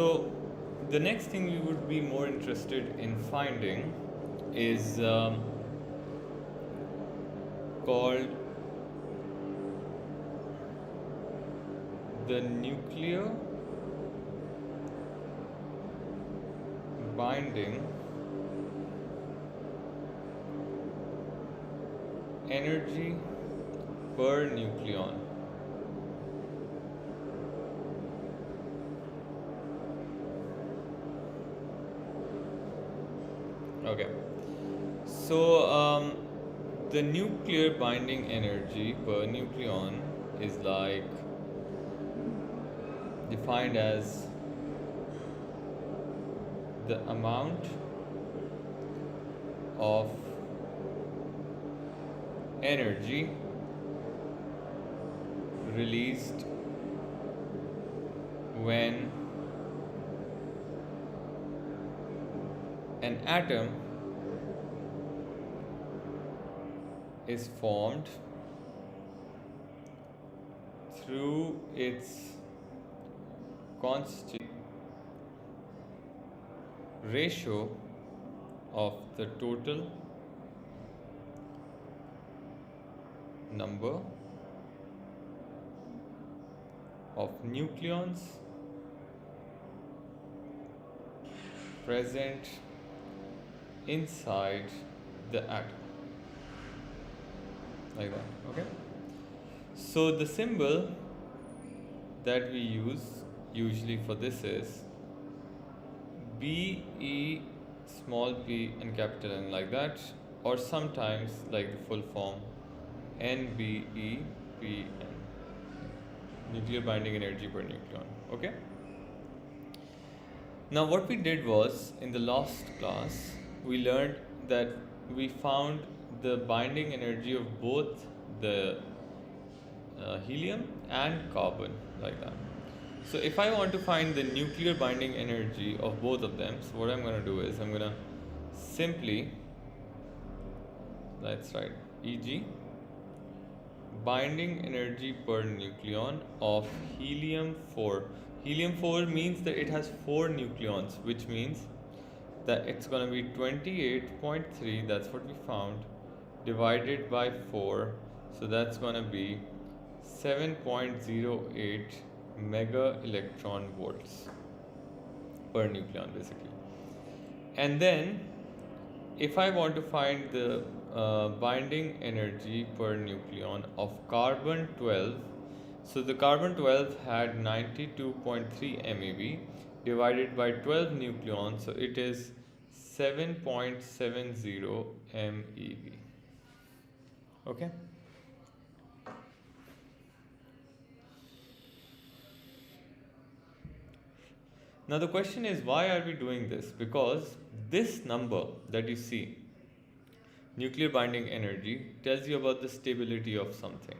So the next thing we would be more interested in finding is called the nuclear binding energy per nucleon. Okay, so the nuclear binding energy per nucleon is like defined as the amount of energy released when an atom is formed through its constant ratio of the total number of nucleons present inside the atom, like that. Okay, so the symbol that we use usually for this is B E small p and capital N, like that, or sometimes like the full form NBEPN, nuclear binding energy per nucleon. Okay, now what we did was, in the last class we learned that we found the binding energy of both the helium and carbon, like that. So if I want to find the nuclear binding energy of both of them, so what I'm going to do is I'm going to simply, let's write EG binding energy per nucleon of helium 4. Helium 4 means that it has 4 nucleons, which means that it's going to be 28.3, that's what we found, divided by 4, so that's going to be 7.08 mega electron volts per nucleon, basically. And then if I want to find the binding energy per nucleon of carbon 12, so the carbon 12 had 92.3 MeV divided by 12 nucleons, so it is 7.70 MeV. Okay, now the question is, why are we doing this? Because this number that you see, nuclear binding energy, tells you about the stability of something,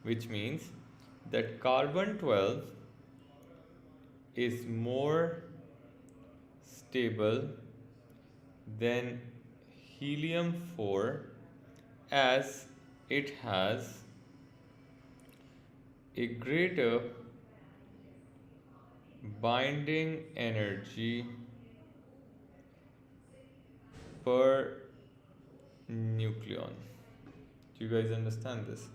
which means that carbon 12 is more stable than helium 4, as it has a greater binding energy per nucleon. Do you guys understand this?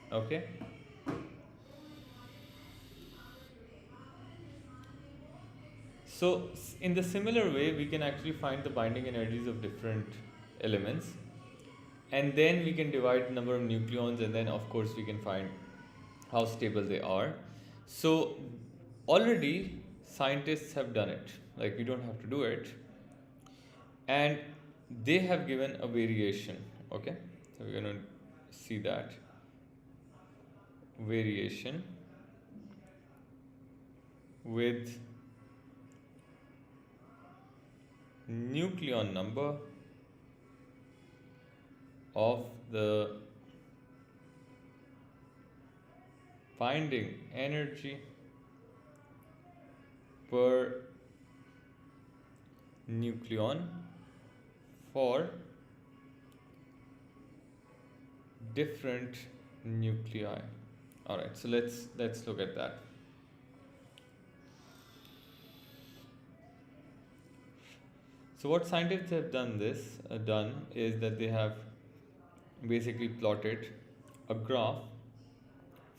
Okay, so in the similar way we can actually find the binding energies of different elements, and then we can divide the number of nucleons, and then of course we can find how stable they are. So already scientists have done it, like we don't have to do it, and they have given a variation. Okay, so we're going to see that variation with nucleon number of the binding energy per nucleon for different nuclei. All right, so let's look at that. So what scientists have done is that they have basically plotted a graph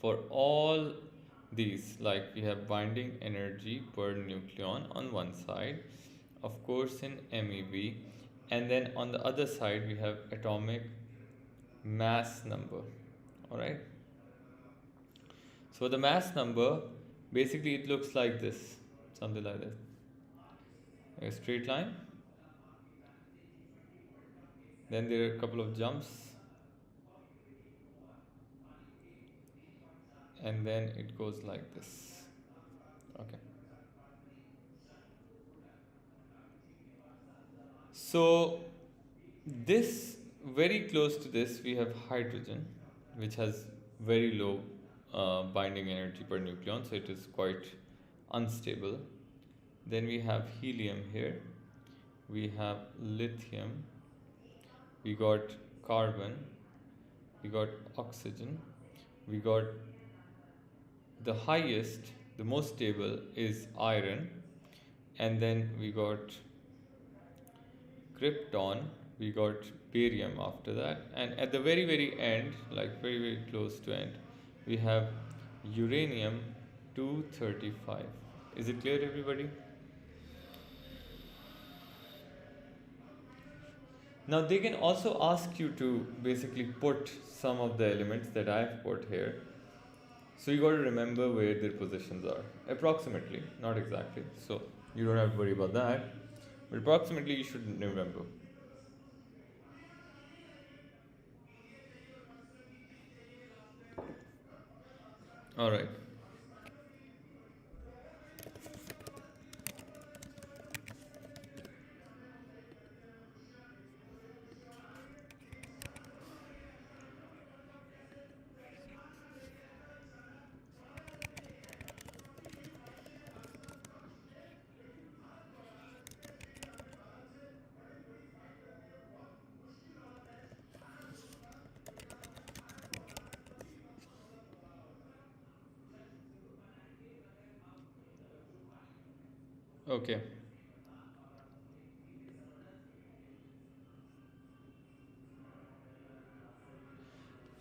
for all these, like we have binding energy per nucleon on one side, of course in MeV, and then on the other side we have atomic mass number. All right, so the mass number, basically it looks like this, something like this, a straight line, then there are a couple of jumps, and then it goes like this. Okay, so this, very close to this we have hydrogen, which has very low binding energy per nucleon, so it is quite unstable. Then we have helium here, we have lithium, we got carbon, we got oxygen, we got the highest, the most stable is iron, and then we got krypton, we got barium after that, and at the very end, like very close to end, we have uranium 235. Is it clear, everybody? Now they can also ask you to basically put some of the elements that I've put here. So you got to remember where their positions are, approximately, not exactly. So you don't have to worry about that, but approximately you should remember. All right. Okay.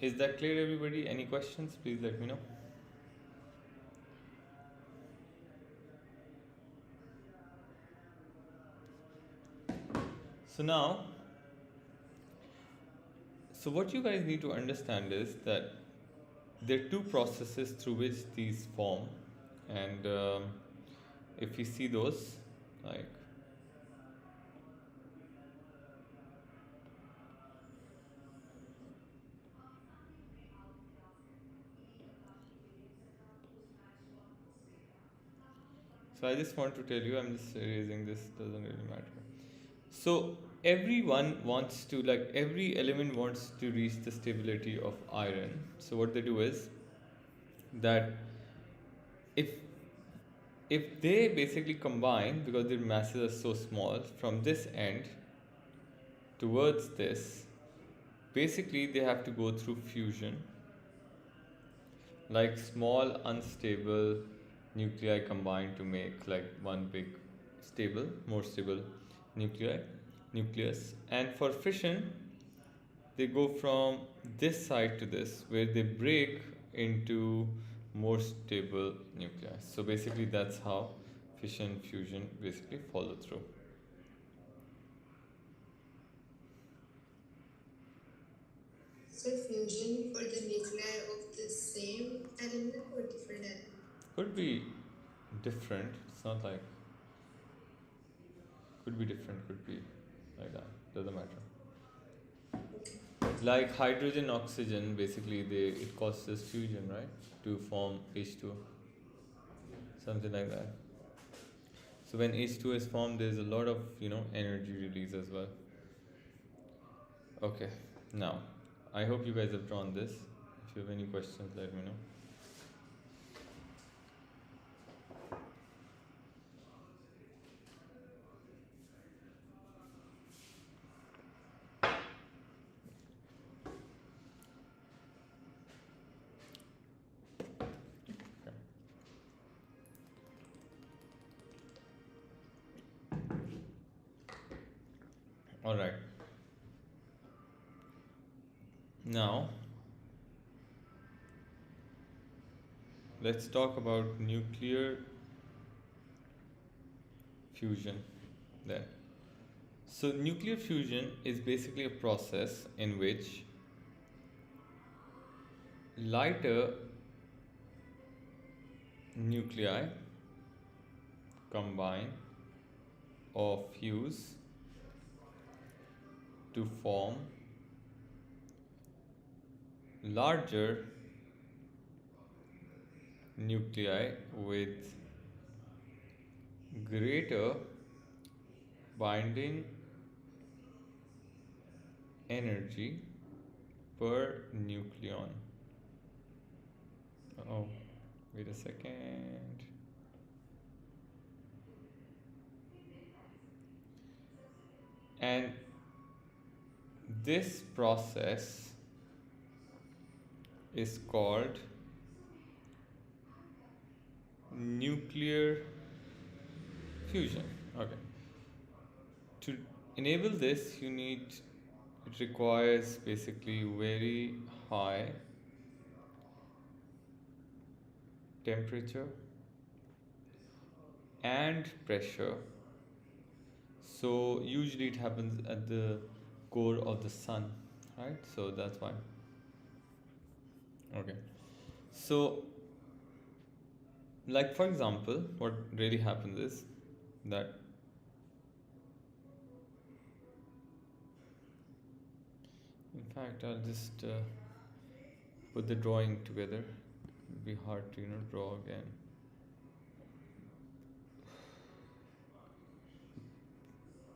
Is that clear, everybody? Any questions? Please let me know. So now, so what you guys need to understand is that there are two processes through which these form, and if you see those, like, so I just want to tell you, I'm just erasing this, doesn't really matter. So everyone wants to, like, every element wants to reach the stability of iron. So what they do is that if they basically combine, because their masses are so small, from this end towards this, basically they have to go through fusion, like small unstable nuclei combine to make like one big stable, more stable nucleus. And for fission, they go from this side to this, where they break into more stable nuclei. So basically that's how fission fusion basically follow through. So fusion for the nuclei of the same element or different element? Could be different, it's not like, could be different, could be like that, doesn't matter. Okay. Like hydrogen oxygen, basically it causes fusion, right, to form H2, something like that. So when H2 is formed, there's a lot of energy release as well. Okay, now I hope you guys have drawn this. If you have any questions, let me know. All right. Now let's talk about nuclear fusion then. So nuclear fusion is basically a process in which lighter nuclei combine or fuse to form larger nuclei with greater binding energy per nucleon. Oh, wait a second. And this process is called nuclear fusion. Okay. To enable this, it requires basically very high temperature and pressure. So usually it happens at the core of the sun, right? So that's why. Okay. So, like for example, what really happens is that in fact I'll just put the drawing together. It'll be hard to draw again.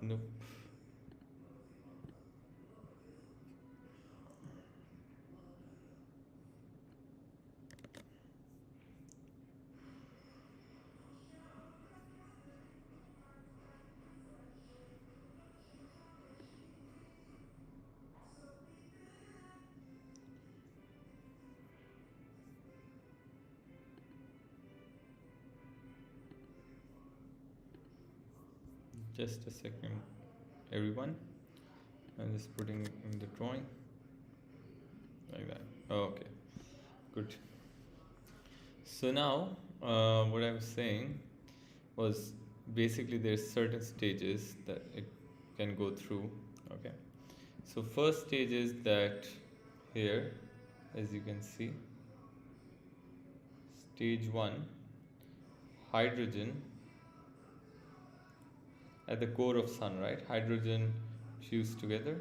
Nope. Just a second, everyone. I'm just putting in the drawing like that. Okay, good. So now, what I was saying was basically there's certain stages that it can go through. Okay, so first stage is that here, as you can see, stage 1, hydrogen at the core of sun, right? Hydrogen fused together,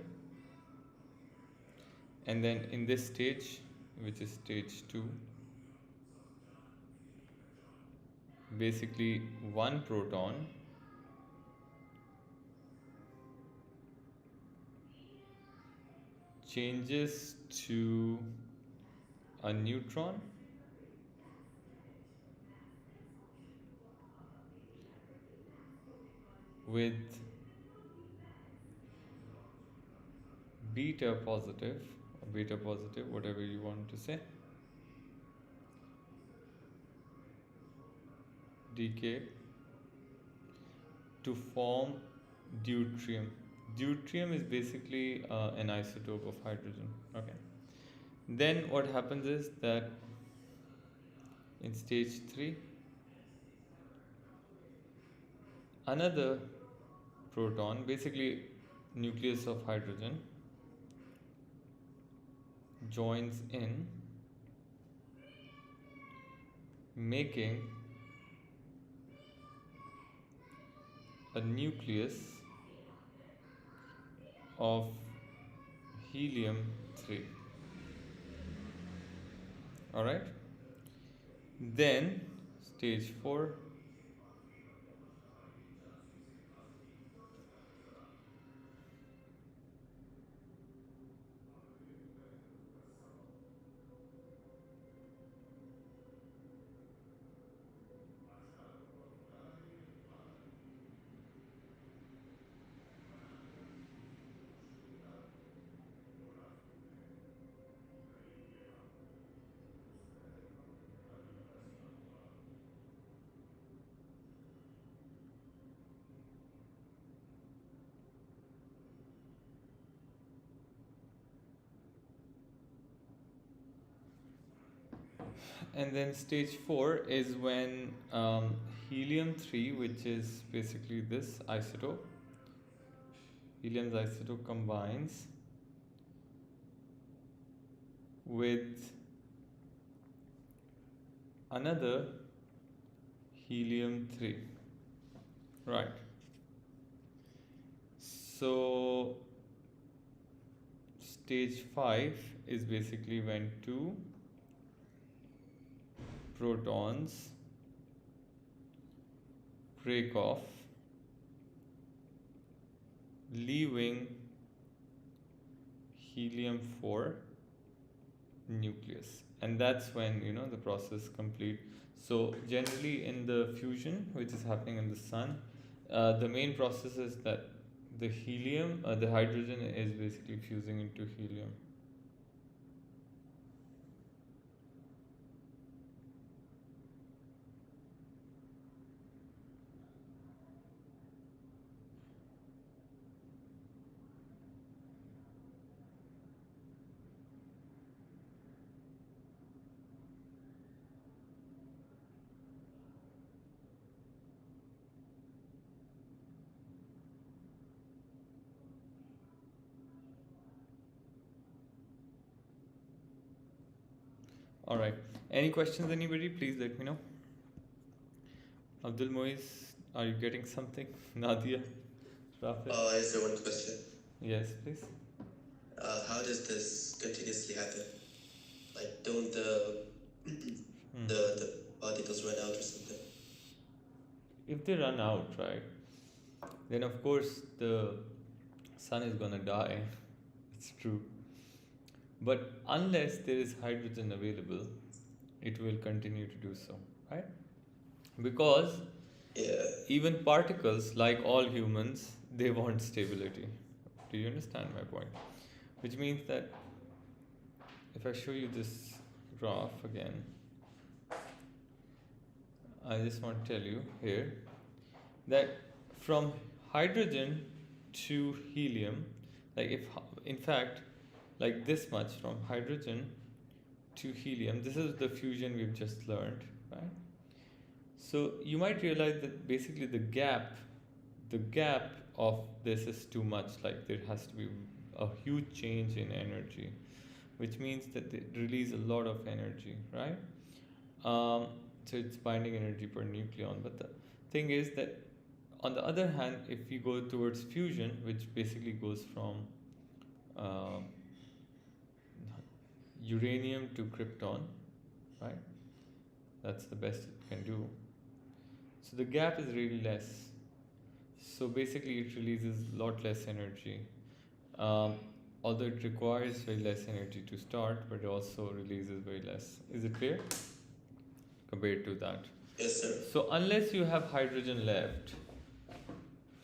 and then in this stage, which is stage 2, basically one proton changes to a neutron with beta positive, whatever you want to say, decay to form deuterium. Deuterium is basically an isotope of hydrogen. Okay. Then what happens is that in stage 3, another proton, basically nucleus of hydrogen, joins in, making a nucleus of helium 3. Alright? Then stage 4, And then stage 4 is when helium 3, which is basically this isotope, helium's isotope combines with another helium 3. Right. So stage 5 is basically when two protons break off, leaving helium 4 nucleus, and that's when the process complete. So generally in the fusion which is happening in the sun, the main process is that the hydrogen is basically fusing into helium. All right, any questions, anybody? Please let me know. Abdul Moiz, are you getting something? Nadia, Rafik? Is there one question? Yes, please. How does this continuously happen? Like, don't Hmm. the particles run out or something? If they run out, right, then of course the sun is gonna die. It's true. But unless there is hydrogen available, it will continue to do so, right? Because Yeah. even particles, like all humans, they want stability. Do you understand my point? Which means that if I show you this graph again, I just want to tell you here that from hydrogen to helium, like if in fact, like this much from hydrogen to helium, this is the fusion we've just learned, right? So you might realize that basically the gap of this is too much, like there has to be a huge change in energy, which means that they release a lot of energy, right? So it's binding energy per nucleon. But the thing is that on the other hand, if we go towards fusion, which basically goes from um, uranium to krypton, right? That's the best it can do. So the gap is really less. So basically, it releases a lot less energy. Um, Although it requires very less energy to start, but it also releases very less. Is it clear? Compared to that. Yes, sir. So unless you have hydrogen left,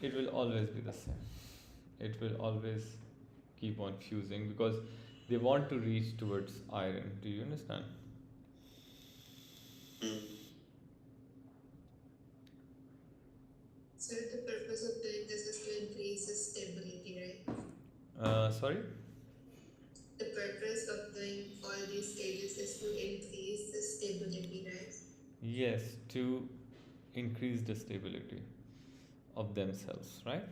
it will always be the same. It will always keep on fusing because they want to reach towards iron. Do you understand? Mm. So the purpose of doing this is to increase the stability, right? Sorry? The purpose of doing all these stages is to increase the stability, right? Yes, to increase the stability of themselves, right?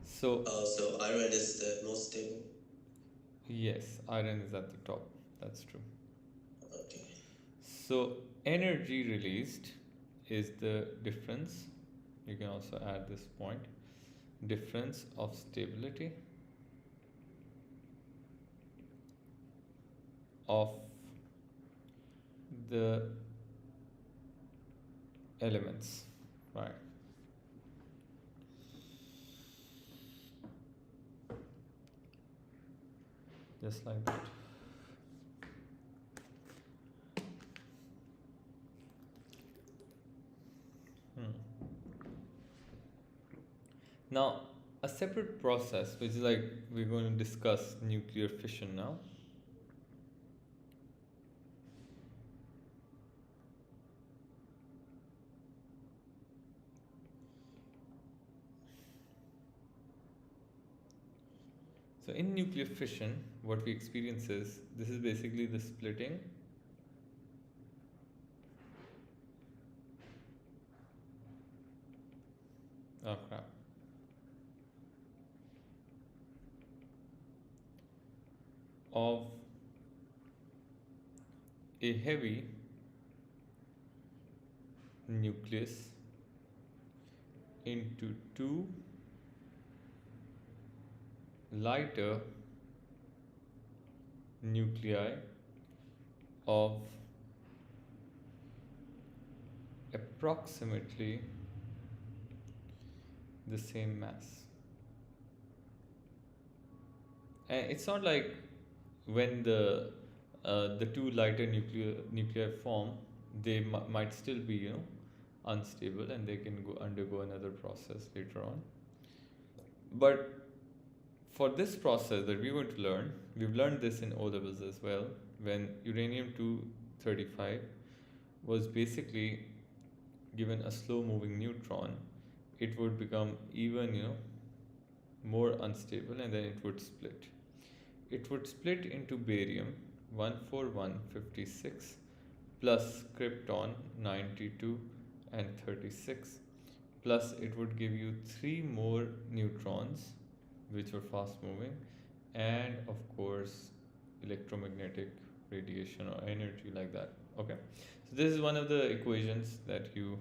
So, So iron is the most stable. yes, iron is at the top. That's true. Okay. So, energy released is the difference. You can also add this point, difference of stability of the elements, right? Just like that. Now, a separate process, which is like we're going to discuss nuclear fission now. So, in nuclear fission, what we experience is this is basically the splitting Oh crap. Of a heavy nucleus into two lighter nuclei of approximately the same mass. And it's not like when the two lighter nuclei form, they might still be, unstable, and they can go undergo another process later on. But for this process that we're going to learn, we've learned this in O levels as well. When uranium 235 was basically given a slow moving neutron, it would become even, more unstable, and then it would split. It would split into barium 14156 plus krypton 92 and 36, plus it would give you three more neutrons which were fast moving, and of course electromagnetic radiation or energy like that. Okay, so this is one of the equations that you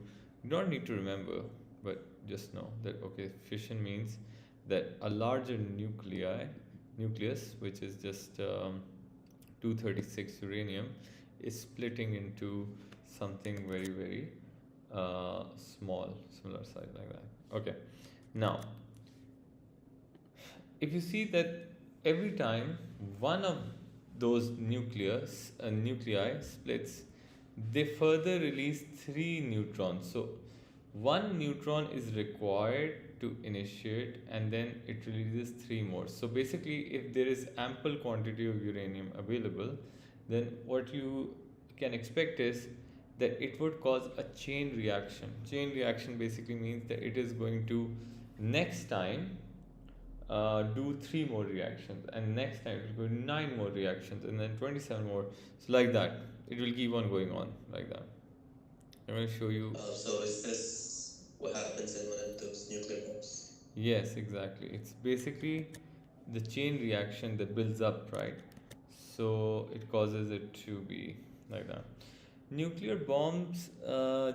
don't need to remember, but just know that okay, fission means that a larger nucleus, which is just 236 uranium, is splitting into something very very small, similar size like that. Okay, now if you see that every time one of those nuclei splits, they further release three neutrons. So one neutron is required to initiate, and then it releases three more. So basically, if there is ample quantity of uranium available, then what you can expect is that it would cause a chain reaction. Chain reaction basically means that it is going to next time do three more reactions, and next time it will go nine more reactions, and then 27 more. So like that, it will keep on going on like that. I'm going to show you. So is this what happens in one of those nuclear bombs? Yes, exactly. It's basically the chain reaction that builds up, right? So it causes it to be like that. Nuclear bombs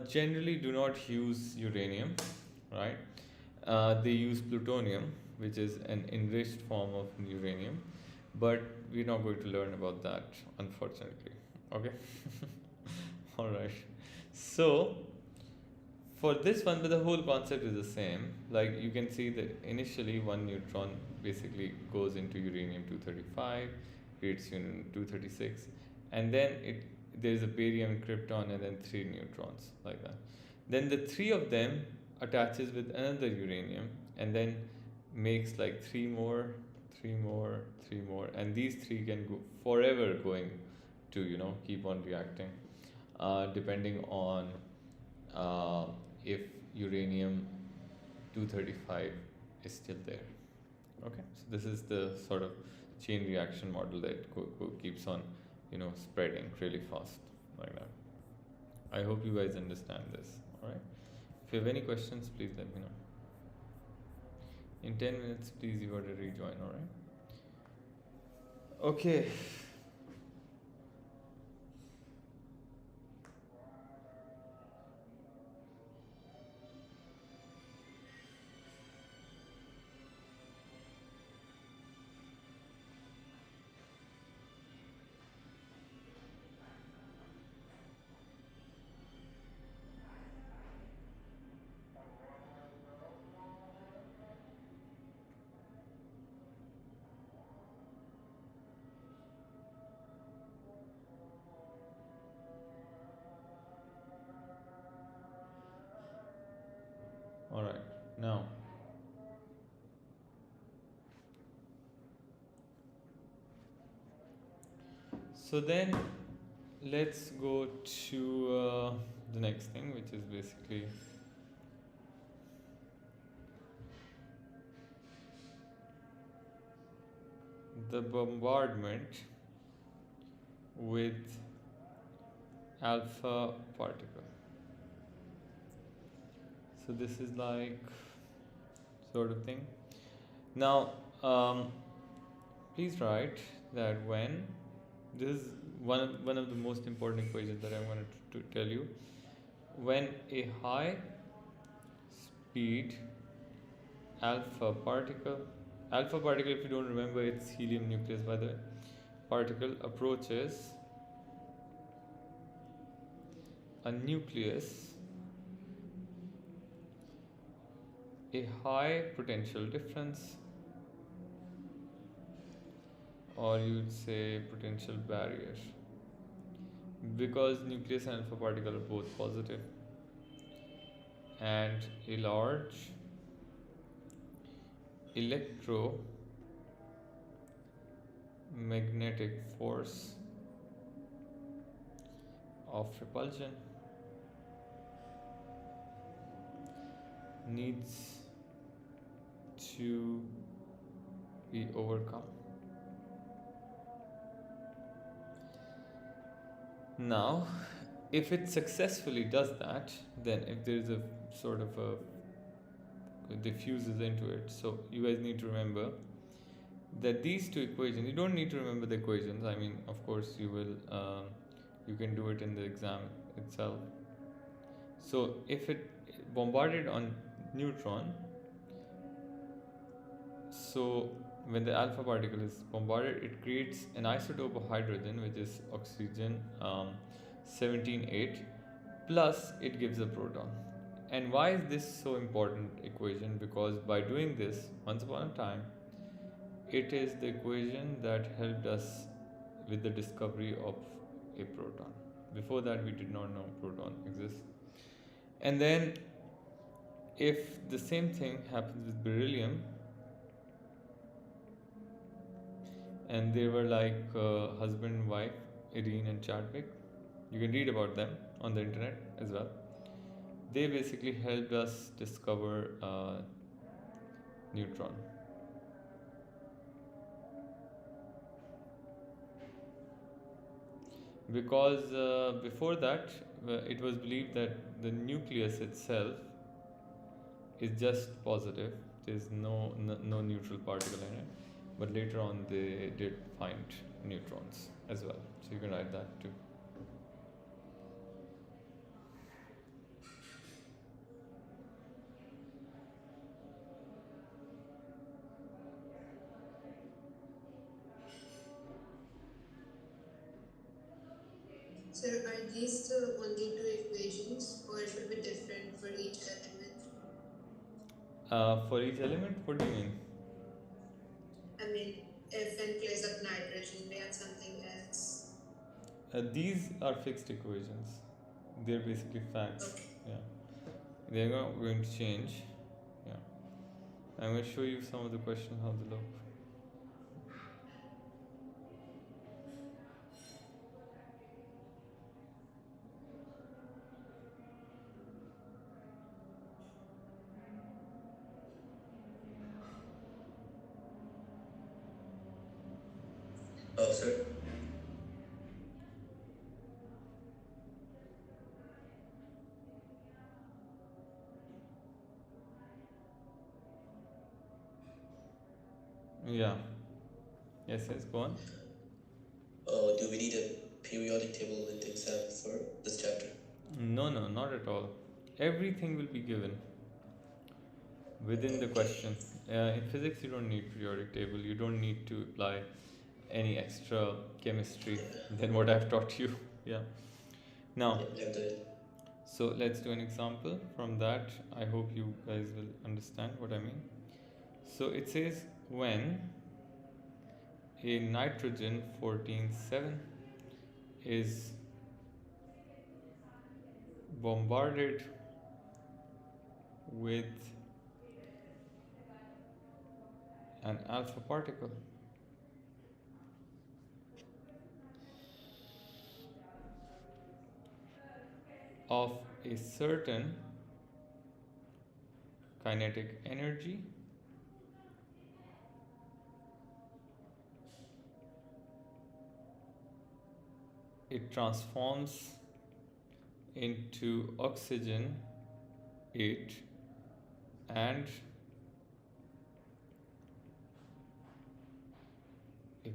generally do not use uranium, right? They use plutonium, which is an enriched form of uranium, but we're not going to learn about that, unfortunately. Okay? Alright. So, for this one, but the whole concept is the same. Like you can see that initially one neutron basically goes into uranium 235, creates uranium 236, and then there is a barium krypton and then three neutrons like that. Then the three of them attaches with another uranium and then makes like three more, three more, three more, and these three can go forever going to keep on reacting, depending on uh, if uranium 235 is still there. Okay, so this is the sort of chain reaction model that keeps on spreading really fast like that. I hope you guys understand this. All right, if you have any questions, please let me know. In 10 minutes, please, you got to rejoin. All right. Okay. All right. Now, so then let's go to the next thing, which is basically the bombardment with alpha particle. So this is like sort of thing. Now, please write that when this is one of the most important equations that I wanted to tell you. When a high speed alpha particle, if you don't remember, it's helium nucleus by the way, particle approaches a nucleus, a high potential difference, or you'd say potential barrier, because nucleus and alpha particle are both positive, and a large electromagnetic force of repulsion needs to be overcome. Now, if it successfully does that, then if there is a sort of a diffuses into it, so you guys need to remember that these two equations, you don't need to remember the equations, I mean, of course you will, you can do it in the exam itself. So if it bombarded on neutron, so when the alpha particle is bombarded, it creates an isotope of hydrogen, which is oxygen 17 8, plus it gives a proton. And why is this so important equation? Because by doing this, once upon a time, it is the equation that helped us with the discovery of a proton. Before that, we did not know proton exists. And then, if the same thing happens with beryllium, and they were like husband and wife, Irene and Chadwick, you can read about them on the internet as well. They basically helped us discover neutron. Because before that, it was believed that the nucleus itself is just positive. There's no neutral particle in it. But later on, they did find neutrons as well. So you can write that too. So are these the only two equations, or it will be different for each element? For each element, what do you mean? I mean, if in place of nitrogen we have something else. These are fixed equations. They're basically facts. Okay. Yeah, they're not going to change. Yeah, I'm going to show you some of the questions how they look. Oh, sir. Yeah. Yes. Go on. Oh, do we need a periodic table in the exam for this chapter? No, not at all. Everything will be given within the question. In physics, you don't need periodic table. You don't need to apply any extra chemistry than what I've taught you. Yeah. Now, Yeah, we have the so let's do an example from that. I hope you guys will understand what I mean. So it says when a nitrogen 14(7) is bombarded with an alpha particle, of a certain kinetic energy, it transforms into oxygen 8 and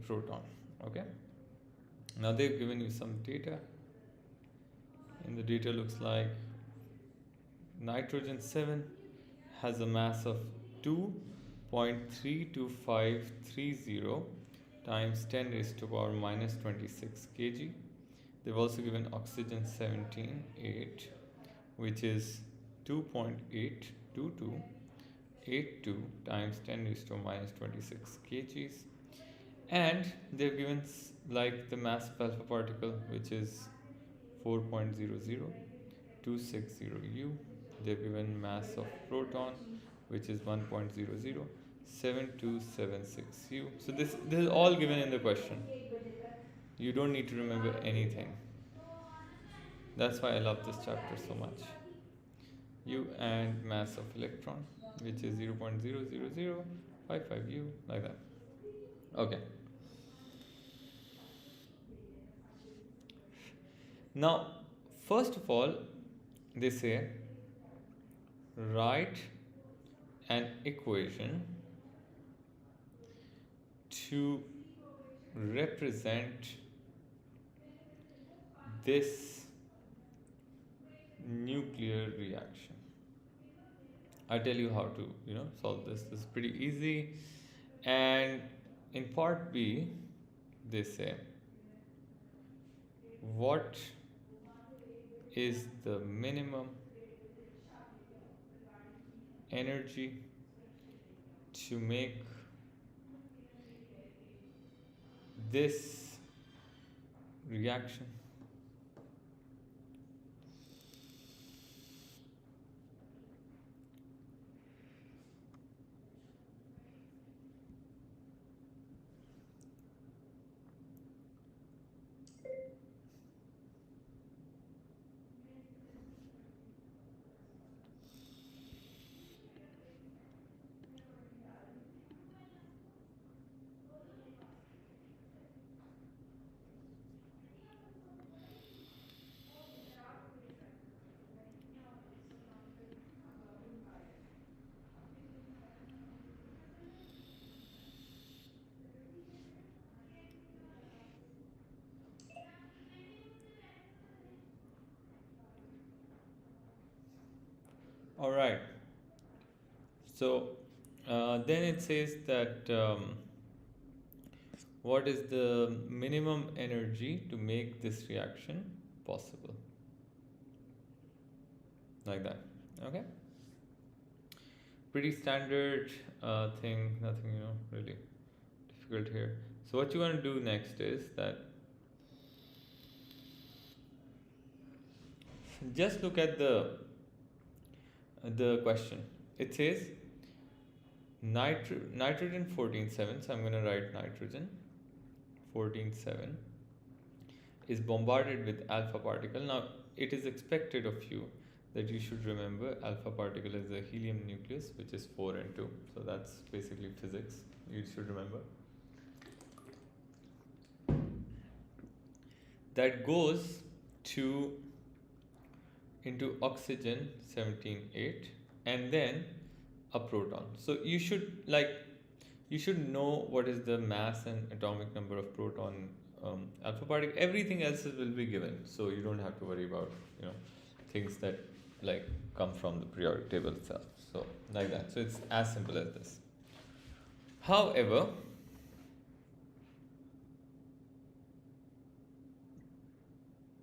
proton. Okay, now they've given you some data, and the data looks like nitrogen 7 has a mass of 2.32530 times 10 raised to power minus 26 kg. They've also given oxygen 17 8, which is 2.82282 times 10 raised to minus 26 kgs. And they've given like the mass of alpha particle, which is 4.00260 U. They've given mass of proton, which is 1.007276 U. So this is all given in the question. You don't need to remember anything. That's why I love this chapter so much. U and mass of electron, which is 0.00055 U, like that. Okay. Now, first of all, they say write an equation to represent this nuclear reaction. I'll tell you how to solve this. This is pretty easy. And in part B, they say what is the minimum energy to make this reaction. All right. So then it says that what is the minimum energy to make this reaction possible? Like that. Okay. Pretty standard thing. Nothing really difficult here. So what you want to do next is that just look at the question. It says nitrogen 14.7, so I'm going to write nitrogen 14.7 is bombarded with alpha particle. Now it is expected of you that you should remember alpha particle is a helium nucleus, which is 4 and 2. So that's basically physics. You should remember. That goes into oxygen 17.8 and then a proton. So you should know what is the mass and atomic number of proton alpha particle. Everything else will be given, so you don't have to worry about things that like come from the periodic table itself. So like that. So it's as simple as this. However,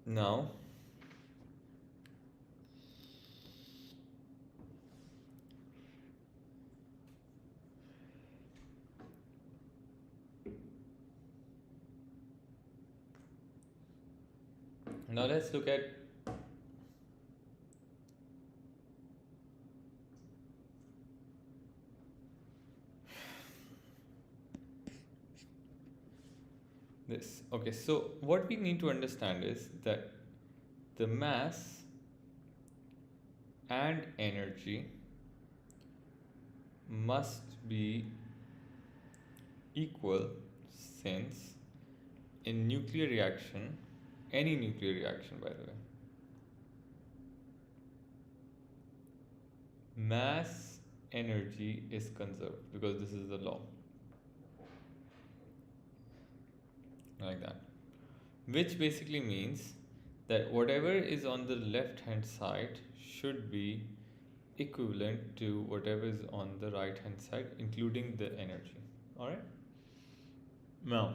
now let's look at this. Okay, so what we need to understand is that the mass and energy must be equal, since in nuclear reaction, any nuclear reaction by the way, mass energy is conserved because this is the law. like that, which basically means that whatever is on the left hand side should be equivalent to whatever is on the right hand side, including the energy. All right. Now,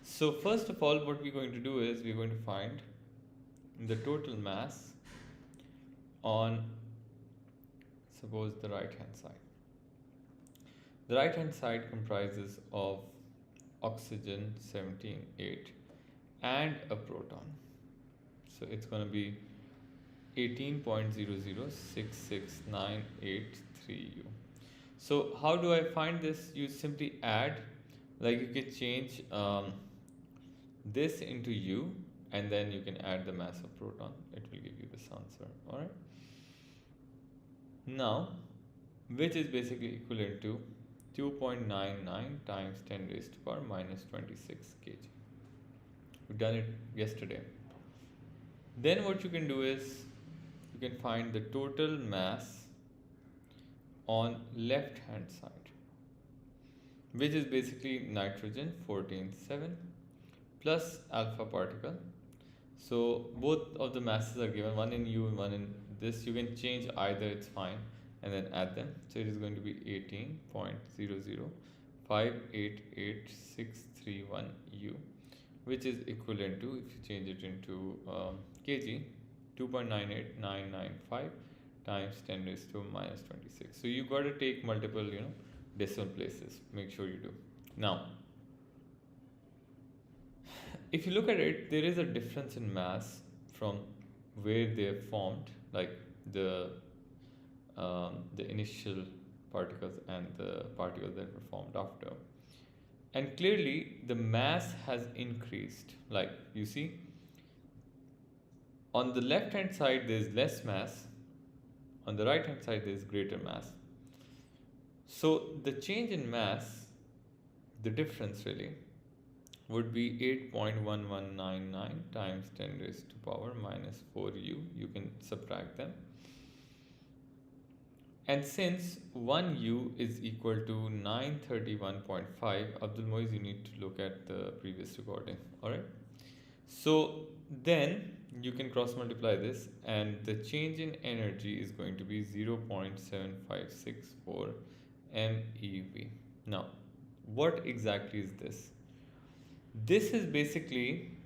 so first of all, what we're going to do is we're going to find the total mass on, suppose, the right hand side. The right hand side comprises of oxygen 17.8 and a proton. So it's going to be 18.0066983 U. So how do I find this? You simply add, like you can change this into U, and then you can add the mass of proton. It will give you this answer. All right. Now, which is basically equivalent to 2.99 times 10 raised to power minus 26 kg. We've done it yesterday. Then what you can do is you can find the total mass on left hand side, which is basically nitrogen 14.7 plus alpha particle. So both of the masses are given, one in U and one in this. You can change either, it's fine, and then add them. So it is going to be 18.00588.631 U, which is equivalent to, if you change it into kg, 2.98995 times 10 raised to minus 26. So you got to take multiple, decimal places. Make sure you do. Now, if you look at it, there is a difference in mass from where they are formed, like the initial particles and the particles that were formed after. And clearly, the mass has increased. Like you see, on the left hand side there is less mass, on the right hand side there is greater mass. So the change in mass, the difference really, would be 8.1199 times 10 raised to power minus 4U. You can subtract them. And since 1U is equal to 931.5, Abdul Moiz, you need to look at the previous recording. Alright. So then you can cross multiply this, and the change in energy is going to be 0.7564 MeV. Now, what exactly is this? This is basically,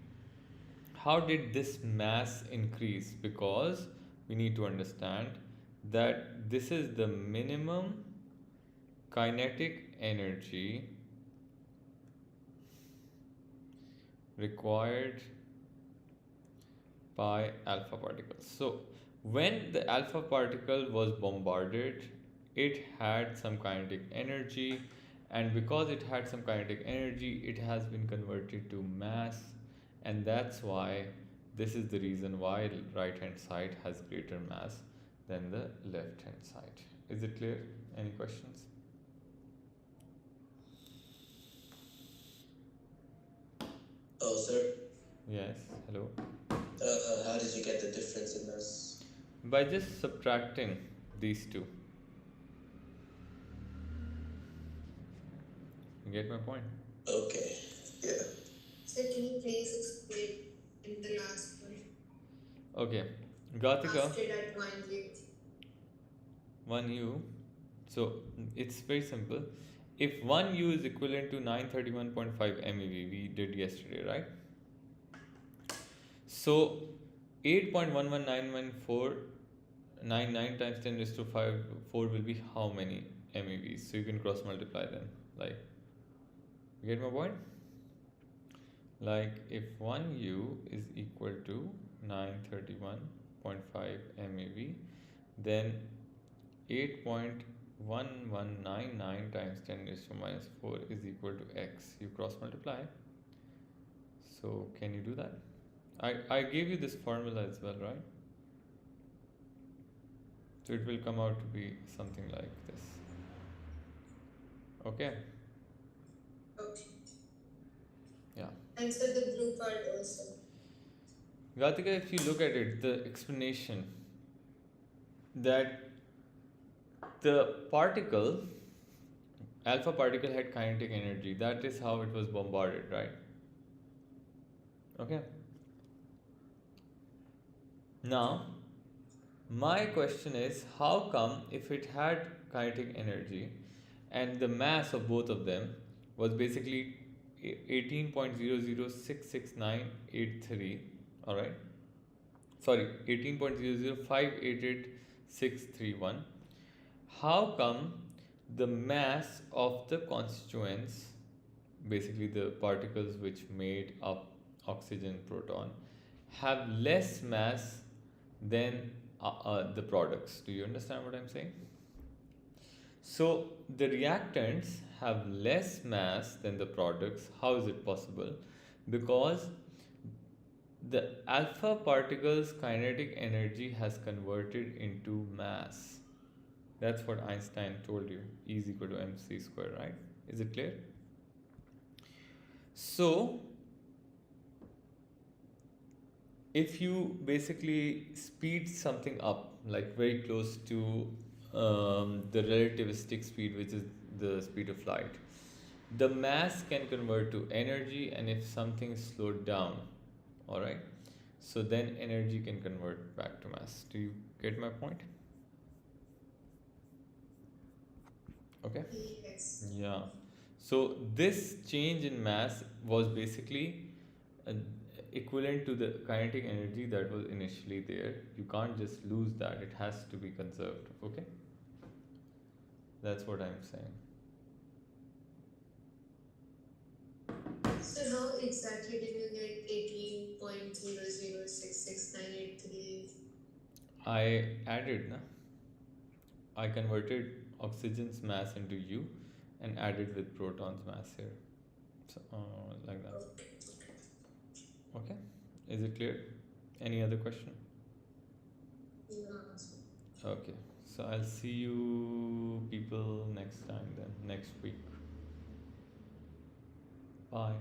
how did this mass increase? Because we need to understand that this is the minimum kinetic energy required by alpha particles. So when the alpha particle was bombarded, it had some kinetic energy, and because it had some kinetic energy, it has been converted to mass, and that's why this is the reason why right hand side has greater mass than the left hand side. Is it clear? Any questions? Oh, sir. Yes, hello. How did you get the difference in mass? By just subtracting these two. You get my point? Okay. Yeah. Sir, can you please explain in the last one? Okay. Gatika, After that one year. 1U. So it's very simple. If 1U is equivalent to 931.5 MeV, we did yesterday, right? So 8.1191499 times 10 raised to 4 will be how many MeVs? So you can cross multiply them. Like, you get my point? Like, if 1U is equal to 931.5 MeV, then 8.1199 times 10 raised to minus 4 is equal to x. You cross multiply. So can you do that? I gave you this formula as well, right? So it will come out to be something like this. Okay? Okay. Yeah. And so the blue part also. Gatika, if you look at it, the explanation that the particle Alpha particle had kinetic energy. That is how it was bombarded, right? Okay. Now, my question is, how come if it had kinetic energy and the mass of both of them was basically 18.00666983, all right? Sorry, 18.00588631. How come the mass of the constituents, basically the particles which made up oxygen proton, have less mass than the products? Do you understand what I'm saying? So the reactants have less mass than the products. How is it possible? Because the alpha particle's kinetic energy has converted into mass. That's what Einstein told you. E is equal to mc square, right? Is it clear? So, if you basically speed something up, like very close to the relativistic speed, which is the speed of light, the mass can convert to energy, and if something is slowed down, all right, so then energy can convert back to mass. Do you get my point? Okay. Yes. Yeah. So this change in mass was basically uh, equivalent to the kinetic energy that was initially there. You can't just lose that, it has to be conserved. Okay, that's what I'm saying. So how exactly did you get 18.00666983? I added, na? I converted oxygen's mass into U and added with proton's mass here. So, like that. Okay. Okay, is it clear? Any other question? No. Okay, so I'll see you people next time then, next week. Bye.